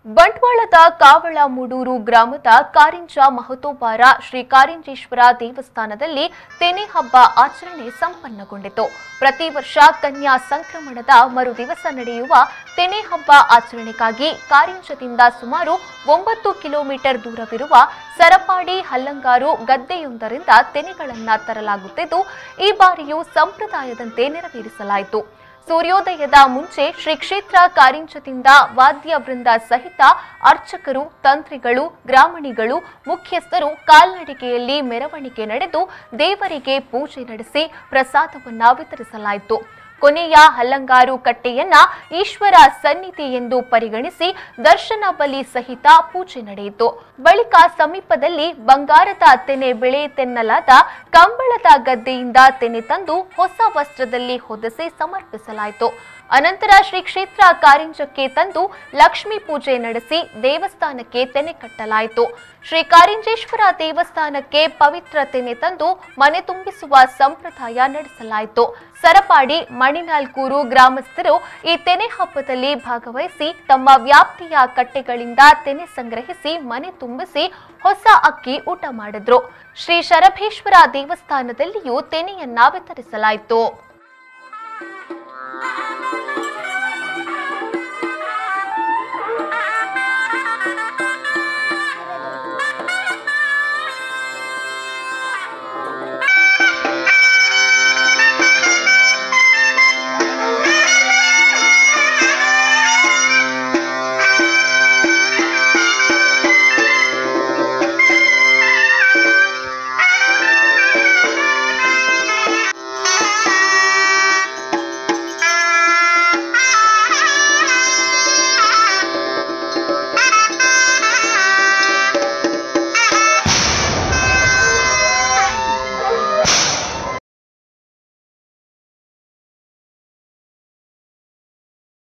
ಬಂಟ್ವಾಳದ ಕಾವಳಮೂಡೂರು ಗ್ರಾಮದ ಕಾರಿಂಜ ಮಹತೋಬಾರ ಶ್ರೀ ಕಾರಿಂಜೇಶ್ವರ ದೇವಸ್ಥಾನದಲ್ಲಿ ತೆನೆ ಹಬ್ಬ ಆಚರಣೆ ಸಂಪನ್ನಗೊಂಡಿತು. ಪ್ರತಿ ವರ್ಷ ಕನ್ಯಾ ಸಂಕ್ರಮಣದ ಮರುದಿವಸ ನಡೆಯುವ ತೆನೆ ಹಬ್ಬ ಆಚರಣೆಗಾಗಿ ಕಾರಿಂಜದಿಂದ ಸುಮಾರು 9 ಕಿಲೋಮೀಟರ್ ದೂರವಿರುವ ಸರಪಾಡಿ ಹಲ್ಲಂಗಾರು ಗದ್ದೆಯೊಂದರಿಂದ ತೆನೆಗಳನ್ನು ತರಲಾಗುತ್ತಿದ್ದು, ಈ ಬಾರಿಯೂ ಸಂಪ್ರದಾಯದಂತೆ ನೆರವೇರಿಸಲಾಯಿತು. ಸೂರ್ಯೋದಯದ ಮುಂಚೆ ಶ್ರೀ ಕ್ಷೇತ್ರ ಕಾರಿಂಜದಿಂದ ವಾದ್ಯ ವೃಂದ ಸಹಿತ ಅರ್ಚಕರು, ತಂತ್ರಿಗಳು, ಗ್ರಾಮಣಿಗಳು, ಮುಖ್ಯಸ್ಥರು ಕಾಲ್ನಡಿಗೆಯಲ್ಲಿ ಮೆರವಣಿಗೆ ನಡೆದು ದೇವರಿಗೆ ಪೂಜೆ ನಡೆಸಿ ಪ್ರಸಾದವನ್ನು ವಿತರಿಸಲಾಯಿತು. ಕೊನೆಯ ಹಲ್ಲಂಗಾರು ಕಟ್ಟೆಯನ್ನ ಈಶ್ವರ ಸನ್ನಿಧಿ ಎಂದು ಪರಿಗಣಿಸಿ ದರ್ಶನ ಬಲಿ ಸಹಿತ ಪೂಜೆ ನಡೆಯಿತು. ಬಳಿಕ ಸಮೀಪದಲ್ಲಿ ಬಂಗಾರದ ತೆನೆ ಬೆಳೆಯುತ್ತೆನ್ನಲಾದ ಕಂಬಳದ ಗದ್ದೆಯಿಂದ ತೆನೆ ತಂದು ಹೊಸ ವಸ್ತ್ರದಲ್ಲಿ ಹೊದಿಸಿ ಸಮರ್ಪಿಸಲಾಯಿತು. ಅನಂತರ ಶ್ರೀ ಕ್ಷೇತ್ರ ಕಾರಿಂಜಕ್ಕೆ ತಂದು ಲಕ್ಷ್ಮೀ ಪೂಜೆ ನಡೆಸಿ ದೇವಸ್ಥಾನಕ್ಕೆ ತೆನೆ ಕಟ್ಟಲಾಯಿತು. ಶ್ರೀ ಕಾರಿಂಜೇಶ್ವರ ದೇವಸ್ಥಾನಕ್ಕೆ ಪವಿತ್ರ ತೆನೆ ತಂದು ಮನೆ ತುಂಬಿಸುವ ಸಂಪ್ರದಾಯ ನಡೆಸಲಾಯಿತು. ಸರಪಾಡಿ ಮಣಿನಾಲ್ಕೂರು ಗ್ರಾಮಸ್ಥರು ಈ ತೆನೆ ಹಬ್ಬದಲ್ಲಿ ಭಾಗವಹಿಸಿ ತಮ್ಮ ವ್ಯಾಪ್ತಿಯ ಕಟ್ಟೆಗಳಿಂದ ತೆನೆ ಸಂಗ್ರಹಿಸಿ ಮನೆ ತುಂಬಿಸಿ ಹೊಸ ಅಕ್ಕಿ ಊಟ ಮಾಡಿದ್ರು. ಶ್ರೀ ಶರಭೇಶ್ವರ ದೇವಸ್ಥಾನದಲ್ಲಿಯೂ ತೆನೆಯನ್ನ ವಿತರಿಸಲಾಯಿತು.